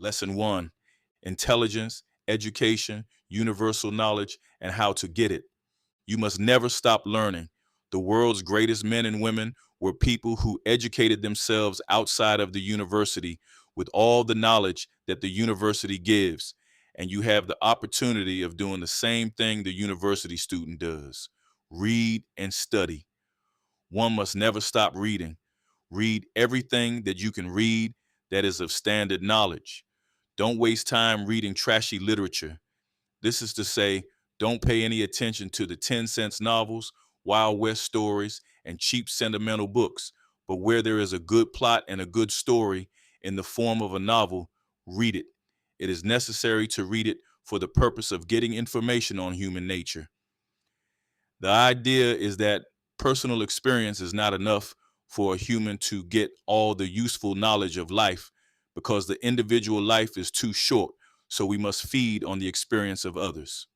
Lesson 1: Intelligence, Education, Universal Knowledge, and How to Get It. You must never stop learning. The world's greatest men and women were people who educated themselves outside of the university with all the knowledge that the university gives. And you have the opportunity of doing the same thing the university student does: read and study. One must never stop reading. Read everything that you can read that is of standard knowledge. Don't waste time reading trashy literature. This is to say, don't pay any attention to the 10-cent novels, Wild West stories, and cheap sentimental books. But where there is a good plot and a good story in the form of a novel, read it. It is necessary to read it for the purpose of getting information on human nature. The idea is that personal experience is not enough for a human to get all the useful knowledge of life, because the individual life is too short, so we must feed on the experience of others.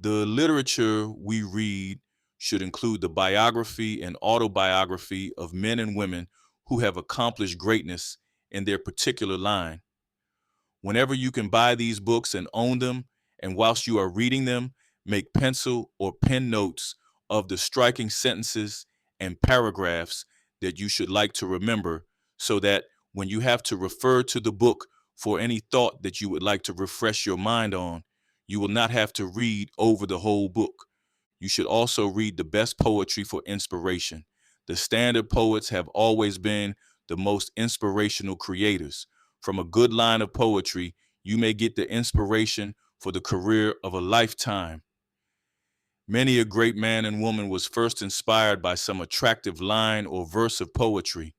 The literature we read should include the biography and autobiography of men and women who have accomplished greatness in their particular line. Whenever you can buy these books and own them, and whilst you are reading them, make pencil or pen notes of the striking sentences and paragraphs that you should like to remember, so that when you have to refer to the book for any thought that you would like to refresh your mind on, you will not have to read over the whole book. You should also read the best poetry for inspiration. The standard poets have always been the most inspirational creators. From a good line of poetry, you may get the inspiration for the career of a lifetime. Many a great man and woman was first inspired by some attractive line or verse of poetry.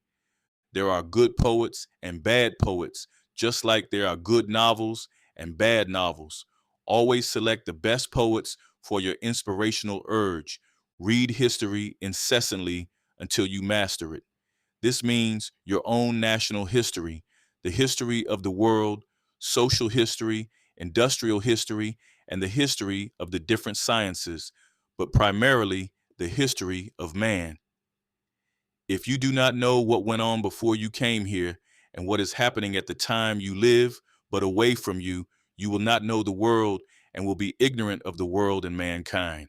There are good poets and bad poets, just like there are good novels and bad novels. Always select the best poets for your inspirational urge. Read history incessantly until you master it. This means your own national history, the history of the world, social history, industrial history, and the history of the different sciences, but primarily the history of man. If you do not know what went on before you came here and what is happening at the time you live, but away from you, you will not know the world and will be ignorant of the world and mankind.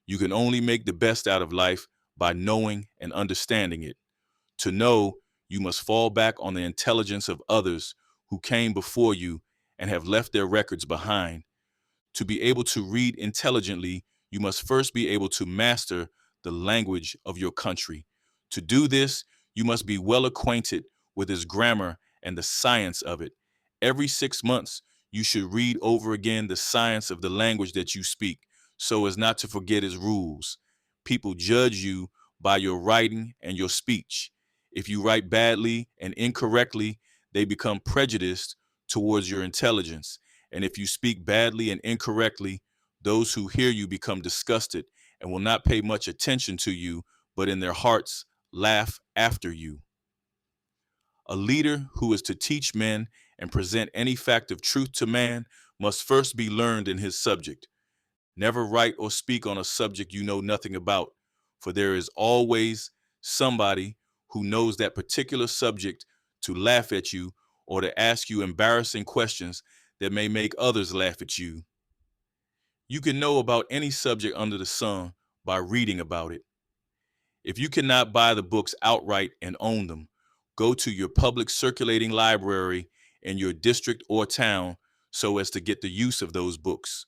You can only make the best out of life by knowing and understanding it. To know, you must fall back on the intelligence of others who came before you and have left their records behind. To be able to read intelligently, you must first be able to master the language of your country. To do this, you must be well acquainted with its grammar and the science of it. Every 6 months, you should read over again the science of the language that you speak, so as not to forget its rules. People judge you by your writing and your speech. If you write badly and incorrectly, they become prejudiced towards your intelligence. And if you speak badly and incorrectly, those who hear you become disgusted and will not pay much attention to you, but in their hearts laugh after you. A leader who is to teach men and present any fact of truth to man must first be learned in his subject. Never write or speak on a subject you know nothing about, for there is always somebody who knows that particular subject to laugh at you or to ask you embarrassing questions that may make others laugh at you. You can know about any subject under the sun by reading about it. If you cannot buy the books outright and own them, go to your public circulating library in your district or town so as to get the use of those books.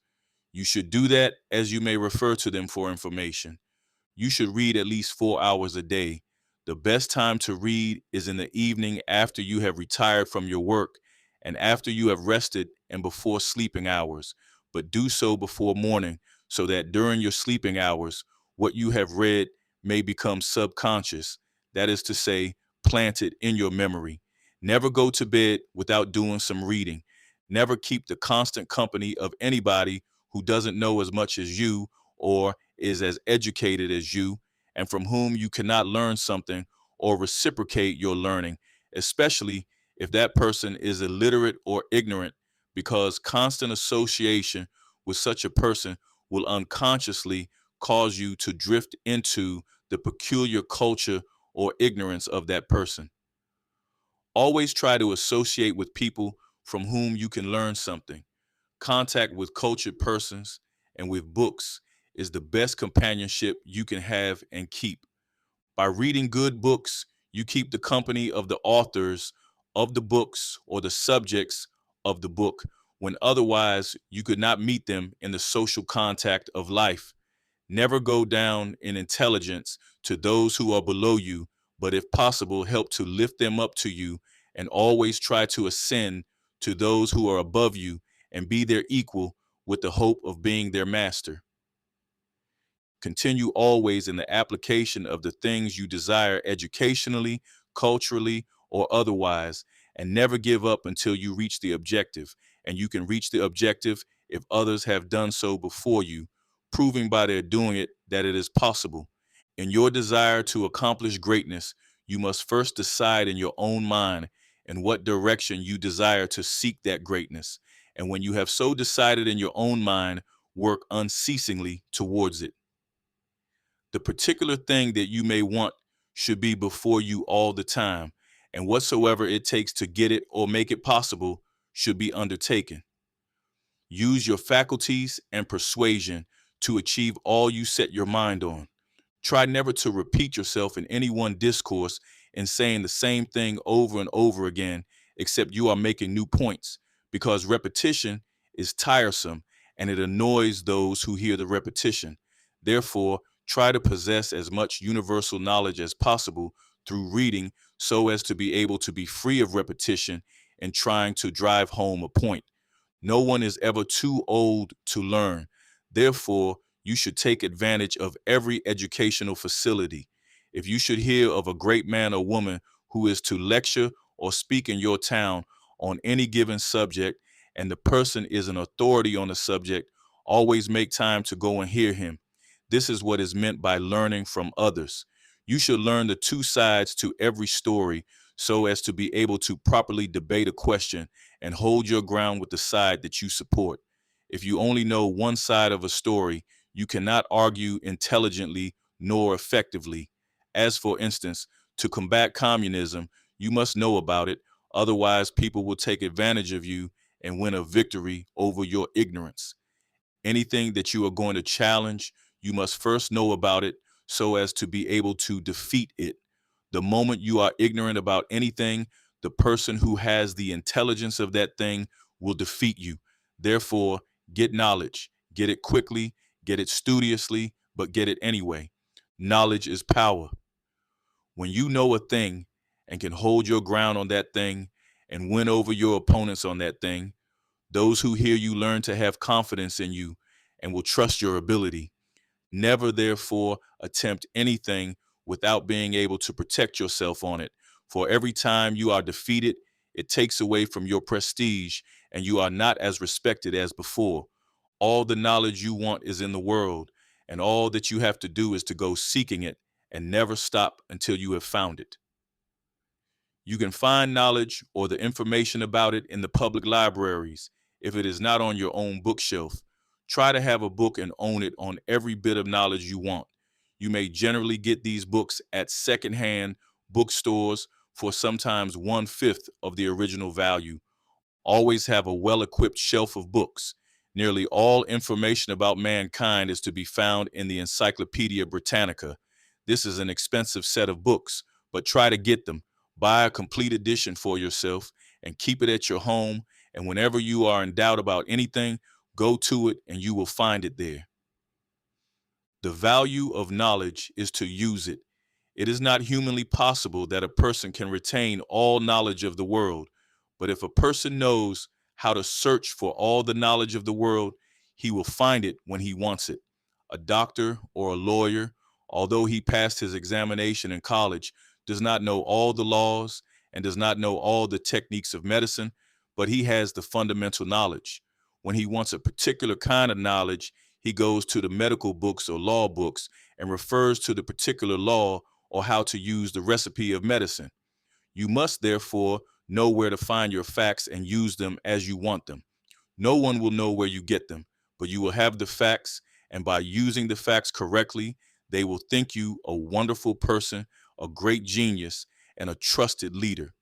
You should do that as you may refer to them for information. You should read at least 4 hours a day. The best time to read is in the evening after you have retired from your work and after you have rested and before sleeping hours. But do so before morning so that during your sleeping hours, what you have read may become subconscious. That is to say, planted in your memory. Never go to bed without doing some reading. Never keep the constant company of anybody who doesn't know as much as you or is as educated as you, and from whom you cannot learn something or reciprocate your learning, especially if that person is illiterate or ignorant, because constant association with such a person will unconsciously cause you to drift into the peculiar culture or ignorance of that person. Always try to associate with people from whom you can learn something. Contact with cultured persons and with books is the best companionship you can have and keep. By reading good books, you keep the company of the authors of the books or the subjects of the book, when otherwise you could not meet them in the social contact of life. Never go down in intelligence to those who are below you, but if possible, help to lift them up to you, and always try to ascend to those who are above you and be their equal with the hope of being their master. Continue always in the application of the things you desire educationally, culturally, or otherwise, and never give up until you reach the objective. And you can reach the objective if others have done so before you, proving by their doing it that it is possible. In your desire to accomplish greatness, you must first decide in your own mind in what direction you desire to seek that greatness. And when you have so decided in your own mind, work unceasingly towards it. The particular thing that you may want should be before you all the time, and whatsoever it takes to get it or make it possible should be undertaken. Use your faculties and persuasion to achieve all you set your mind on. Try never to repeat yourself in any one discourse in saying the same thing over and over again, except you are making new points, because repetition is tiresome and it annoys those who hear the repetition. Therefore, try to possess as much universal knowledge as possible through reading so as to be able to be free of repetition and trying to drive home a point. No one is ever too old to learn. Therefore, you should take advantage of every educational facility. If you should hear of a great man or woman who is to lecture or speak in your town on any given subject, and the person is an authority on the subject, always make time to go and hear him. This is what is meant by learning from others. You should learn the two sides to every story so as to be able to properly debate a question and hold your ground with the side that you support. If you only know one side of a story, you cannot argue intelligently nor effectively. As for instance, to combat communism, you must know about it, otherwise people will take advantage of you and win a victory over your ignorance. Anything that you are going to challenge, you must first know about it so as to be able to defeat it. The moment you are ignorant about anything, the person who has the intelligence of that thing will defeat you. Therefore, get knowledge, get it quickly, get it studiously, but get it anyway. Knowledge is power. When you know a thing and can hold your ground on that thing and win over your opponents on that thing, those who hear you learn to have confidence in you and will trust your ability. Never, therefore, attempt anything without being able to protect yourself on it. For every time you are defeated, it takes away from your prestige and you are not as respected as before. All the knowledge you want is in the world, and all that you have to do is to go seeking it and never stop until you have found it. You can find knowledge or the information about it in the public libraries if it is not on your own bookshelf. Try to have a book and own it on every bit of knowledge you want. You may generally get these books at secondhand bookstores for sometimes 1/5 of the original value. Always have a well-equipped shelf of books. Nearly all information about mankind is to be found in the Encyclopedia Britannica. This is an expensive set of books, but try to get them. Buy a complete edition for yourself and keep it at your home. And whenever you are in doubt about anything, go to it and you will find it there. The value of knowledge is to use it. It is not humanly possible that a person can retain all knowledge of the world, but if a person knows how to search for all the knowledge of the world, he will find it when he wants it. A doctor or a lawyer, although he passed his examination in college, does not know all the laws and does not know all the techniques of medicine, but he has the fundamental knowledge. When he wants a particular kind of knowledge, he goes to the medical books or law books and refers to the particular law or how to use the recipe of medicine. You must therefore know where to find your facts and use them as you want them. No one will know where you get them, but you will have the facts, and by using the facts correctly, they will think you a wonderful person, a great genius, and a trusted leader.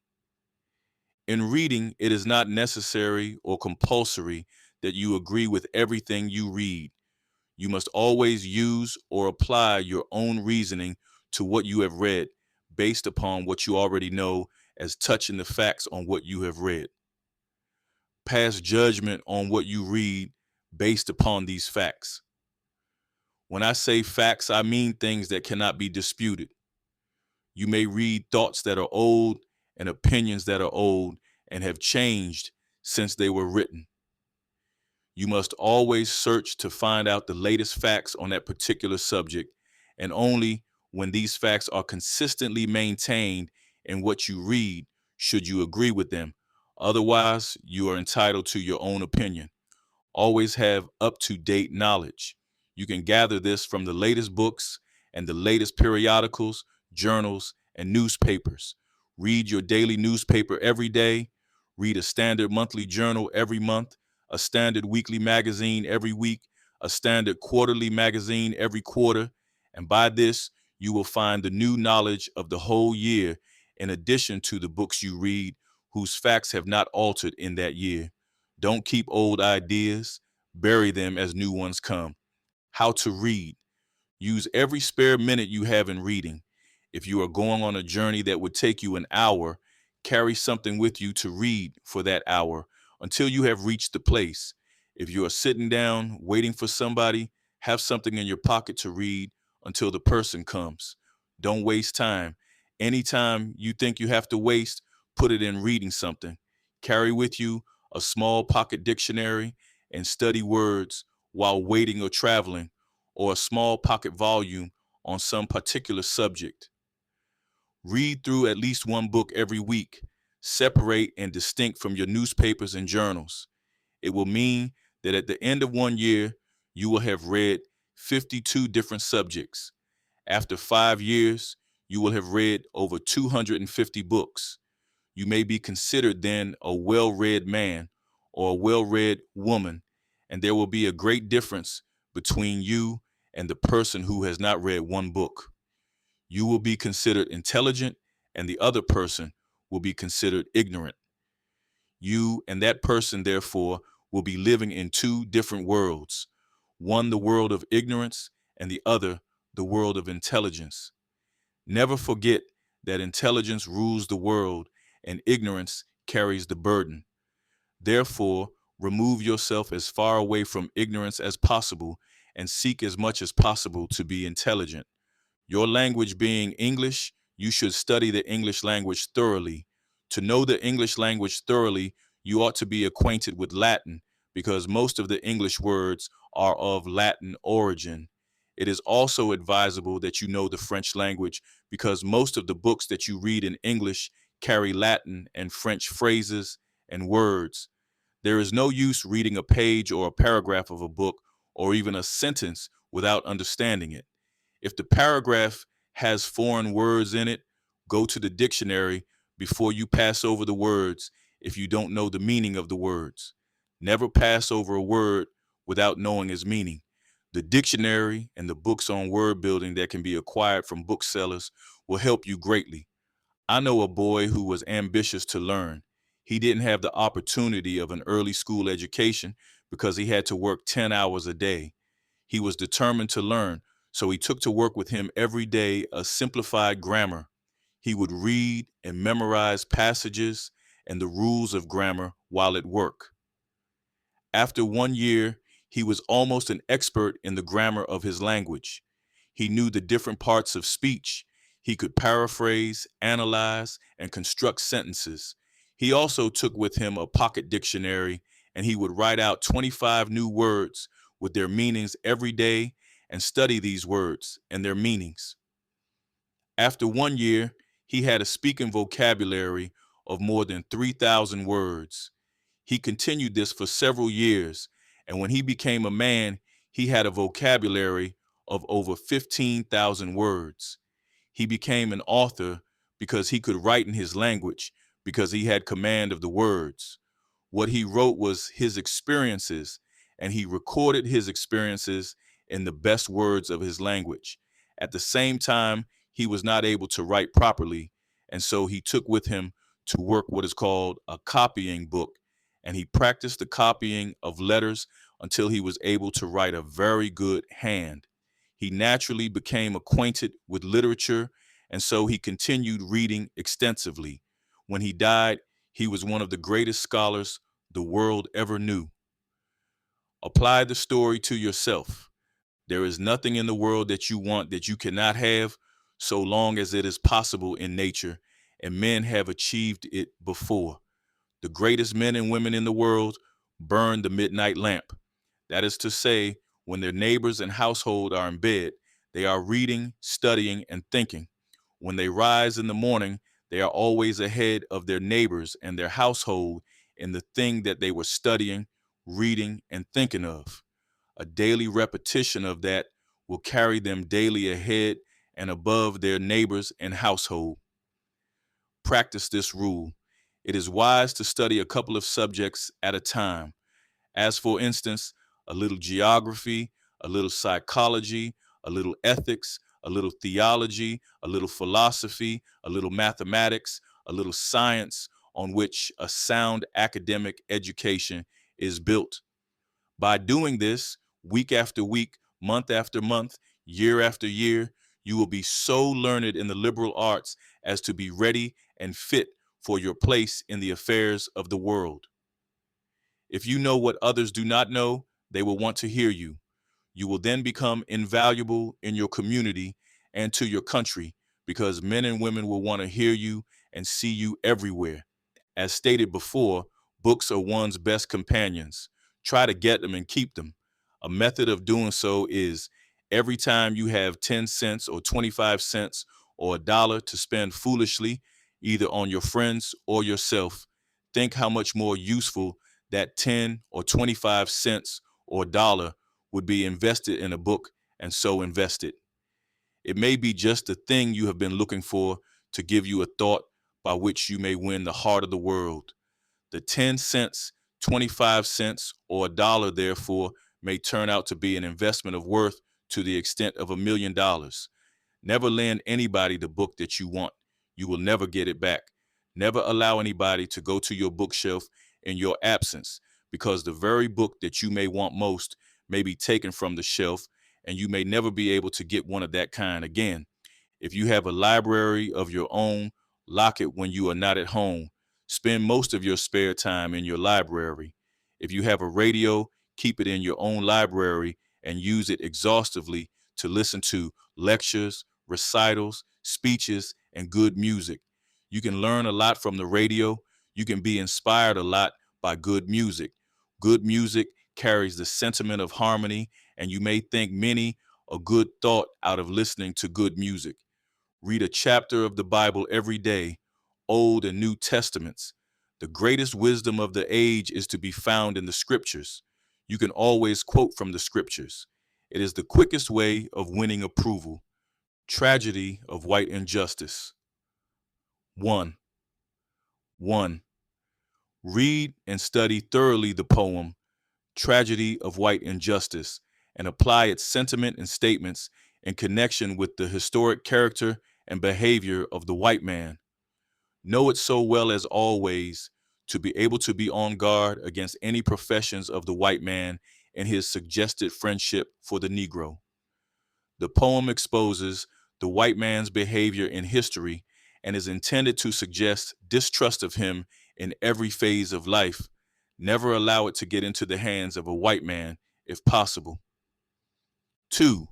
In reading, it is not necessary or compulsory that you agree with everything you read. You must always use or apply your own reasoning to what you have read based upon what you already know as touching the facts on what you have read. Pass judgment on what you read based upon these facts. When I say facts, I mean things that cannot be disputed. You may read thoughts that are old and opinions that are old and have changed since they were written. You must always search to find out the latest facts on that particular subject, and only when these facts are consistently maintained in what you read should you agree with them. Otherwise, you are entitled to your own opinion. Always have up-to-date knowledge. You can gather this from the latest books and the latest periodicals, journals, and newspapers. Read your daily newspaper every day. Read a standard monthly journal every month, a standard weekly magazine every week, a standard quarterly magazine every quarter. And by this, you will find the new knowledge of the whole year in addition to the books you read whose facts have not altered in that year. Don't keep old ideas, bury them as new ones come. How to read. Use every spare minute you have in reading. If you are going on a journey that would take you an hour, carry something with you to read for that hour until you have reached the place. If you are sitting down waiting for somebody, have something in your pocket to read until the person comes. Don't waste time. Anytime you think you have to waste, put it in reading something. Carry with you a small pocket dictionary and study words while waiting or traveling, or a small pocket volume on some particular subject. Read through at least one book every week, separate and distinct from your newspapers and journals. It will mean that at the end of 1 year, you will have read 52 different subjects. After 5 years, you will have read over 250 books. You may be considered then a well-read man or a well-read woman, and there will be a great difference between you and the person who has not read one book. You will be considered intelligent, and the other person will be considered ignorant. You and that person, therefore, will be living in two different worlds, one the world of ignorance and the other the world of intelligence. Never forget that intelligence rules the world and ignorance carries the burden. Therefore, remove yourself as far away from ignorance as possible and seek as much as possible to be intelligent. Your language being English, you should study the English language thoroughly. To know the English language thoroughly, you ought to be acquainted with Latin because most of the English words are of Latin origin. It is also advisable that you know the French language because most of the books that you read in English carry Latin and French phrases and words. There is no use reading a page or a paragraph of a book or even a sentence without understanding it. If the paragraph has foreign words in it, go to the dictionary before you pass over the words if you don't know the meaning of the words. Never pass over a word without knowing its meaning. The dictionary and the books on word building that can be acquired from booksellers will help you greatly. I know a boy who was ambitious to learn. He didn't have the opportunity of an early school education because he had to work 10 hours a day. He was determined to learn, so he took to work with him every day a simplified grammar. He would read and memorize passages and the rules of grammar while at work. After 1 year, he was almost an expert in the grammar of his language. He knew the different parts of speech. He could paraphrase, analyze, and construct sentences. He also took with him a pocket dictionary, and he would write out 25 new words with their meanings every day and study these words and their meanings. After 1 year, he had a speaking vocabulary of more than 3,000 words. He continued this for several years, and when he became a man, he had a vocabulary of over 15,000 words. He became an author because he could write in his language because he had command of the words. What he wrote was his experiences, and he recorded his experiences in the best words of his language. At the same time, he was not able to write properly, and so he took with him to work what is called a copying book, and he practiced the copying of letters until he was able to write a very good hand. He naturally became acquainted with literature, and so he continued reading extensively. When he died, he was one of the greatest scholars the world ever knew. Apply the story to yourself. There is nothing in the world that you want that you cannot have, so long as it is possible in nature, and men have achieved it before. The greatest men and women in the world burn the midnight lamp. That is to say, when their neighbors and household are in bed, they are reading, studying, and thinking. When they rise in the morning, they are always ahead of their neighbors and their household in the thing that they were studying, reading, and thinking of. A daily repetition of that will carry them daily ahead and above their neighbors and household. Practice this rule. It is wise to study a couple of subjects at a time. As for instance, a little geography, a little psychology, a little ethics, a little theology, a little philosophy, a little mathematics, a little science on which a sound academic education is built. By doing this, week after week, month after month, year after year, you will be so learned in the liberal arts as to be ready and fit for your place in the affairs of the world. If you know what others do not know, they will want to hear you. You will then become invaluable in your community and to your country, because men and women will want to hear you and see you everywhere. As stated before, books are one's best companions. Try to get them and keep them. A method of doing so is every time you have 10 cents or 25 cents or a dollar to spend foolishly, either on your friends or yourself, think how much more useful that 10 or 25 cents or dollar would be invested in a book, and so invest it. It may be just the thing you have been looking for to give you a thought by which you may win the heart of the world. The 10 cents, 25 cents, or a dollar, therefore, may turn out to be an investment of worth to the extent of $1,000,000. Never lend anybody the book that you want. You will never get it back. Never allow anybody to go to your bookshelf in your absence, because the very book that you may want most may be taken from the shelf, and you may never be able to get one of that kind again. If you have a library of your own, lock it when you are not at home. Spend most of your spare time in your library. If you have a radio, keep it in your own library and use it exhaustively to listen to lectures, recitals, speeches, and good music. You can learn a lot from the radio. You can be inspired a lot by good music. Good music carries the sentiment of harmony, and you may think many a good thought out of listening to good music. Read a chapter of the Bible every day, Old and New Testaments. The greatest wisdom of the age is to be found in the scriptures. You can always quote from the scriptures. It is the quickest way of winning approval. Tragedy of white injustice. 1. 1. Read and study thoroughly the poem Tragedy of White Injustice and apply its sentiment and statements in connection with the historic character and behavior of the white man. Know it so well as always to be able to be on guard against any professions of the white man and his suggested friendship for the Negro. The poem exposes the white man's behavior in history and is intended to suggest distrust of him in every phase of life. Never allow it to get into the hands of a white man if possible. 2.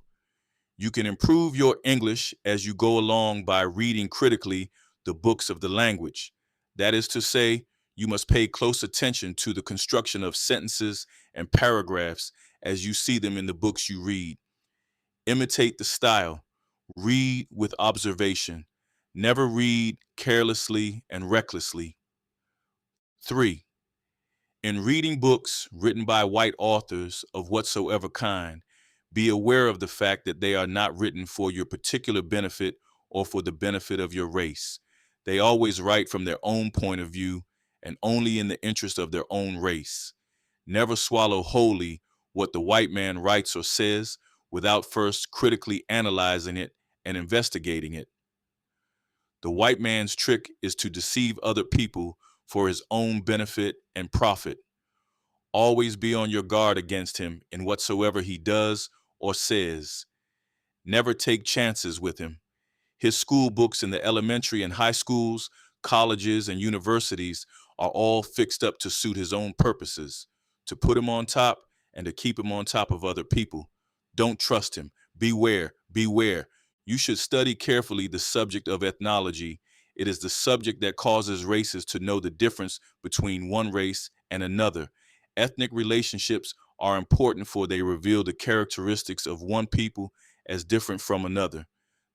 You can improve your English as you go along by reading critically the books of the language. That is to say, you must pay close attention to the construction of sentences and paragraphs as you see them in the books you read. Imitate the style. Read with observation. Never read carelessly and recklessly. 3. In reading books written by white authors of whatsoever kind, be aware of the fact that they are not written for your particular benefit or for the benefit of your race. They always write from their own point of view and only in the interest of their own race. Never swallow wholly what the white man writes or says without first critically analyzing it and investigating it. The white man's trick is to deceive other people for his own benefit and profit. Always be on your guard against him in whatsoever he does or says. Never take chances with him. His school books in the elementary and high schools, colleges, and universities are all fixed up to suit his own purposes, to put him on top and to keep him on top of other people. Don't trust him. Beware, beware. You should study carefully the subject of ethnology. It is the subject that causes races to know the difference between one race and another. Ethnic relationships are important, for they reveal the characteristics of one people as different from another.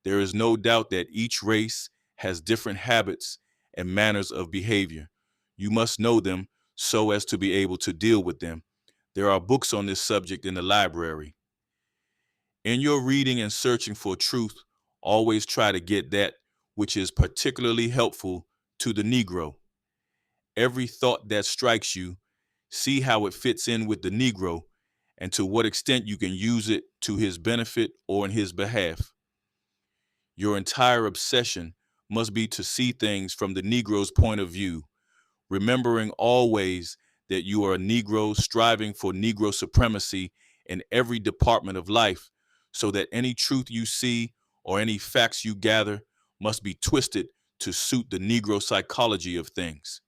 There is no doubt that each race has different habits and manners of behavior. You must know them so as to be able to deal with them. There are books on this subject in the library. In your reading and searching for truth, always try to get that which is particularly helpful to the Negro. Every thought that strikes you, see how it fits in with the Negro and to what extent you can use it to his benefit or in his behalf. Your entire obsession must be to see things from the Negro's point of view, remembering always that you are a Negro striving for Negro supremacy in every department of life, so that any truth you see or any facts you gather must be twisted to suit the Negro psychology of things.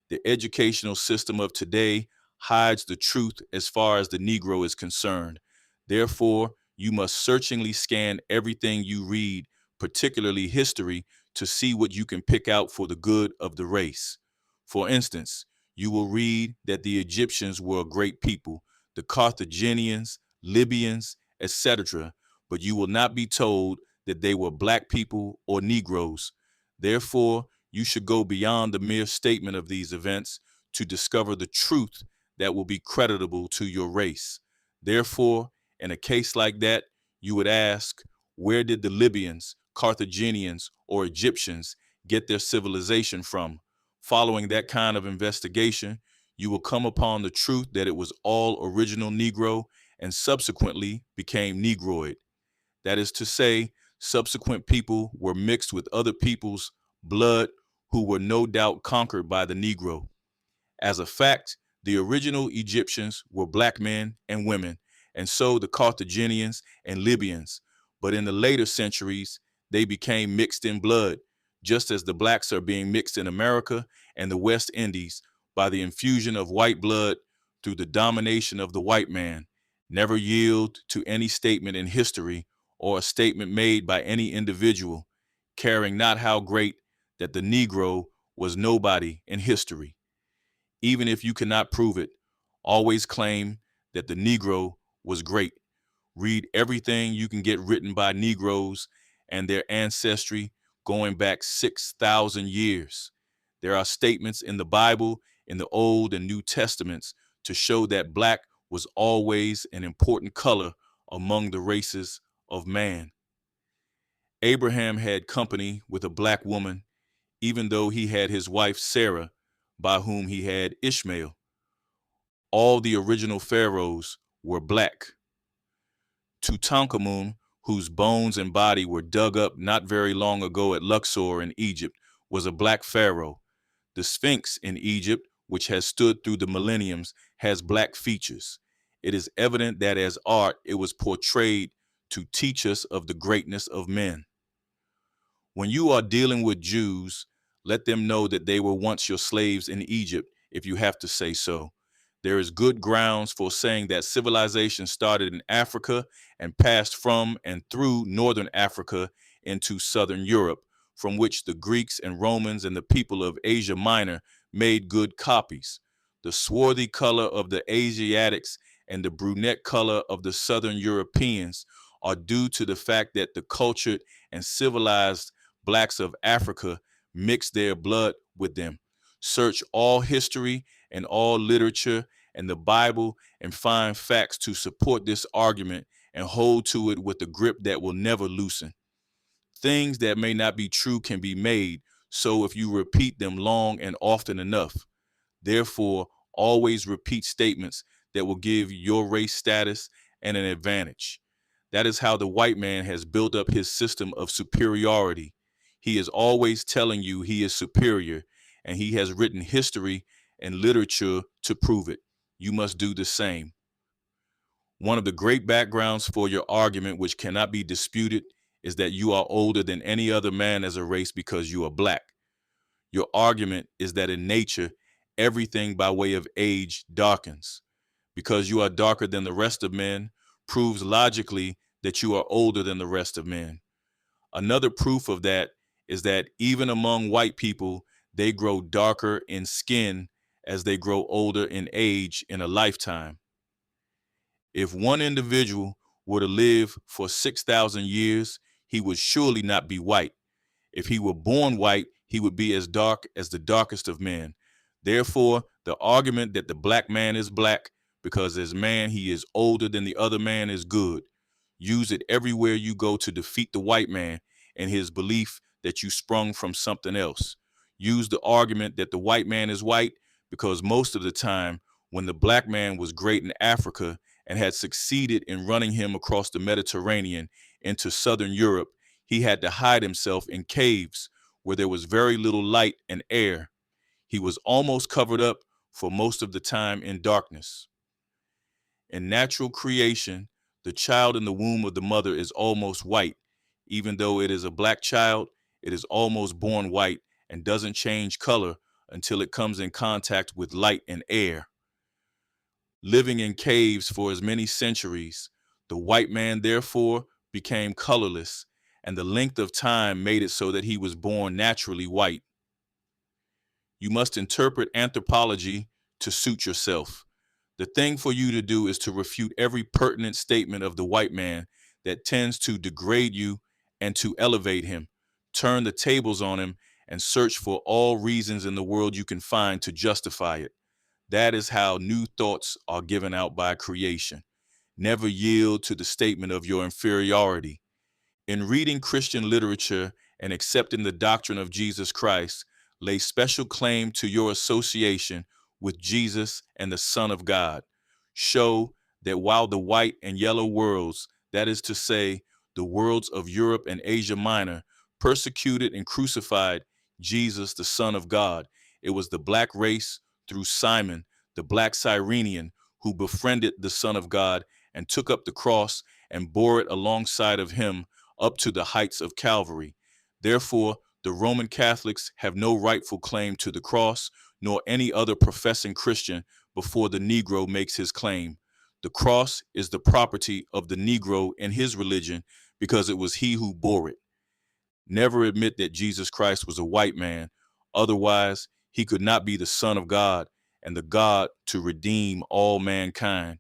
The educational system of today hides the truth as far as the Negro is concerned. Therefore, you must searchingly scan everything you read, particularly history, to see what you can pick out for the good of the race. For instance, you will read that the Egyptians were a great people, the Carthaginians, Libyans, etc., but you will not be told that they were black people or Negroes. Therefore, you should go beyond the mere statement of these events to discover the truth that will be creditable to your race. Therefore, in a case like that, you would ask, where did the Libyans, Carthaginians, or Egyptians get their civilization from? Following that kind of investigation, you will come upon the truth that it was all original Negro and subsequently became Negroid. That is to say, subsequent people were mixed with other people's blood who were no doubt conquered by the Negro. As a fact, the original Egyptians were black men and women, and so the Carthaginians and Libyans. But in the later centuries, they became mixed in blood, just as the blacks are being mixed in America and the West Indies by the infusion of white blood through the domination of the white man. Never yield to any statement in history or a statement made by any individual, caring not how great that the Negro was nobody in history. Even if you cannot prove it, always claim that the Negro was great. Read everything you can get written by Negroes and their ancestry going back 6,000 years. There are statements in the Bible, in the Old and New Testaments, to show that black was always an important color among the races of man. Abraham had company with a black woman, even though he had his wife Sarah, by whom he had Ishmael. All the original pharaohs were black. Tutankhamun, whose bones and body were dug up not very long ago at Luxor in Egypt, was a black pharaoh. The Sphinx in Egypt, which has stood through the millenniums, has black features. It is evident that as art, it was portrayed to teach us of the greatness of men. When you are dealing with Jews, let them know that they were once your slaves in Egypt, if you have to say so. There is good grounds for saying that civilization started in Africa and passed from and through northern Africa into southern Europe, from which the Greeks and Romans and the people of Asia Minor made good copies. The swarthy color of the Asiatics and the brunette color of the southern Europeans are due to the fact that the cultured and civilized blacks of Africa mixed their blood with them. Search all history and all literature and the Bible and find facts to support this argument and hold to it with a grip that will never loosen. Things that may not be true can be made, so if you repeat them long and often enough. Therefore, always repeat statements that will give your race status and an advantage. That is how the white man has built up his system of superiority. He is always telling you he is superior, and he has written history and literature to prove it. You must do the same. One of the great backgrounds for your argument, which cannot be disputed, is that you are older than any other man as a race because you are black. Your argument is that in nature, everything by way of age darkens. Because you are darker than the rest of men, proves logically that you are older than the rest of men. Another proof of that is that even among white people, they grow darker in skin as they grow older in age in a lifetime. If one individual were to live for 6,000 years, he would surely not be white. If he were born white, he would be as dark as the darkest of men. Therefore, the argument that the black man is black because as man he is older than the other man is good. Use it everywhere you go to defeat the white man and his belief that you sprung from something else. Use the argument that the white man is white because most of the time, when the black man was great in Africa and had succeeded in running him across the Mediterranean into southern Europe, he had to hide himself in caves where there was very little light and air. He was almost covered up for most of the time in darkness. In natural creation, the child in the womb of the mother is almost white. Even though it is a black child, it is almost born white and doesn't change color until it comes in contact with light and air. Living in caves for as many centuries, the white man therefore became colorless, and the length of time made it so that he was born naturally white. You must interpret anthropology to suit yourself. The thing for you to do is to refute every pertinent statement of the white man that tends to degrade you and to elevate him. Turn the tables on him and search for all reasons in the world you can find to justify it. That is how new thoughts are given out by creation. Never yield to the statement of your inferiority. In reading Christian literature and accepting the doctrine of Jesus Christ, lay special claim to your association with Jesus and the Son of God. Show that while the white and yellow worlds, that is to say, the worlds of Europe and Asia Minor, persecuted and crucified Jesus, the Son of God, it was the black race through Simon, the black Cyrenian, who befriended the Son of God and took up the cross and bore it alongside of him up to the heights of Calvary. Therefore, the Roman Catholics have no rightful claim to the cross, nor any other professing Christian before the Negro makes his claim. The cross is the property of the Negro in his religion because it was he who bore it. Never admit that Jesus Christ was a white man. Otherwise, he could not be the Son of God and the God to redeem all mankind.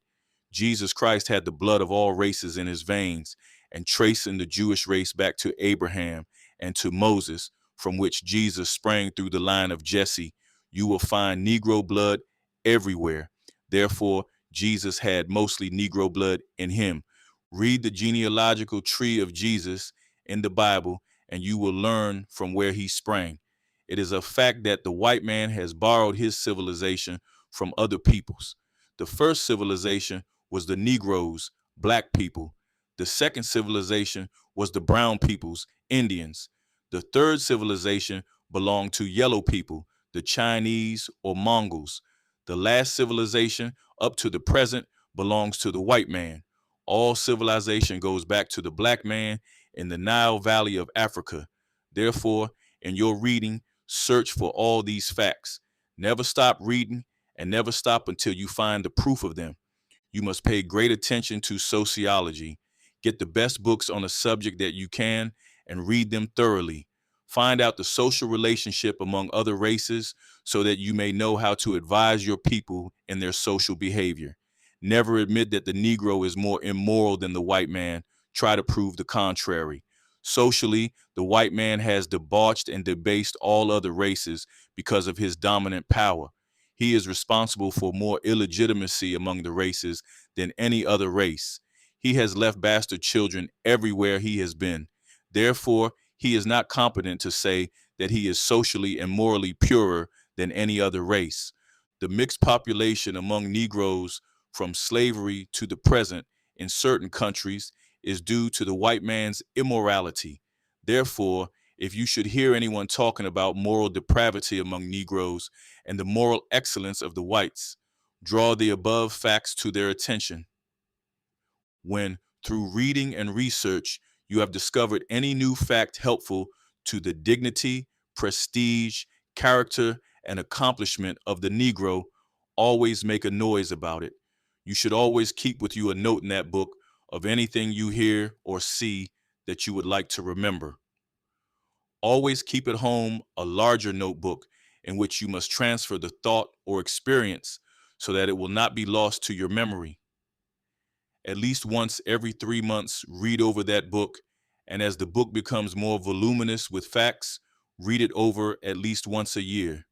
Jesus Christ had the blood of all races in his veins, and tracing the Jewish race back to Abraham and to Moses, from which Jesus sprang through the line of Jesse, you will find Negro blood everywhere. Therefore, Jesus had mostly Negro blood in him. Read the genealogical tree of Jesus in the Bible, and you will learn from where he sprang. It is a fact that the white man has borrowed his civilization from other peoples. The first civilization was the Negroes, black people. The second civilization was the brown peoples, Indians. The third civilization belonged to yellow people, the Chinese or Mongols. The last civilization, up to the present, belongs to the white man. All civilization goes back to the black man in the Nile Valley of Africa. Therefore, in your reading, search for all these facts. Never stop reading and never stop until you find the proof of them. You must pay great attention to sociology. Get the best books on a subject that you can and read them thoroughly. Find out the social relationship among other races so that you may know how to advise your people in their social behavior. Never admit that the Negro is more immoral than the white man. Try to prove the contrary. Socially, the white man has debauched and debased all other races because of his dominant power. He is responsible for more illegitimacy among the races than any other race. He has left bastard children everywhere he has been. Therefore, he is not competent to say that he is socially and morally purer than any other race. The mixed population among Negroes from slavery to the present in certain countries is due to the white man's immorality. Therefore, If you should hear anyone talking about moral depravity among Negroes and the moral excellence of the whites, draw the above facts to their attention. When, through reading and research, you have discovered any new fact helpful to the dignity, prestige, character, and accomplishment of the Negro, always make a noise about it. You should always keep with you a note in that book of anything you hear or see that you would like to remember. Always keep at home a larger notebook in which you must transfer the thought or experience so that it will not be lost to your memory. At least once every 3 months, read over that book, and as the book becomes more voluminous with facts, read it over at least once a year.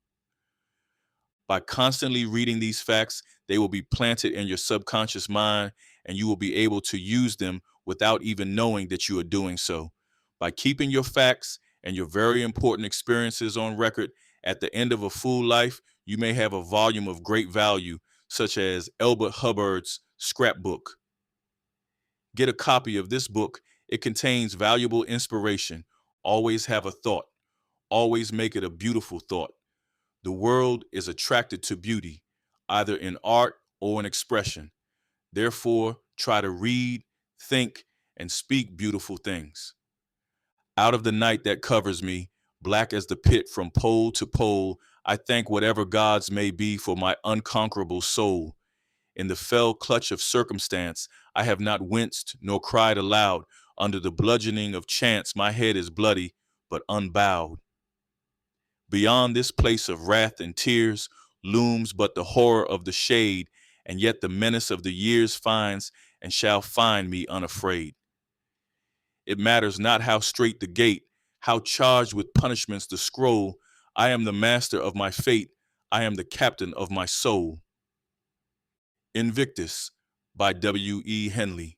By constantly reading these facts, they will be planted in your subconscious mind, and you will be able to use them without even knowing that you are doing so. By keeping your facts and your very important experiences on record, at the end of a full life, you may have a volume of great value, such as Elbert Hubbard's scrapbook. Get a copy of this book. It contains valuable inspiration. Always have a thought. Always make it a beautiful thought. The world is attracted to beauty, either in art or in expression. Therefore, try to read, think, and speak beautiful things. Out of the night that covers me, black as the pit from pole to pole, I thank whatever gods may be for my unconquerable soul. In the fell clutch of circumstance, I have not winced nor cried aloud. Under the bludgeoning of chance, my head is bloody, but unbowed. Beyond this place of wrath and tears looms but the horror of the shade, and yet the menace of the years finds and shall find me unafraid. It matters not how straight the gate, how charged with punishments the scroll. I am the master of my fate. I am the captain of my soul. Invictus by W.E. Henley.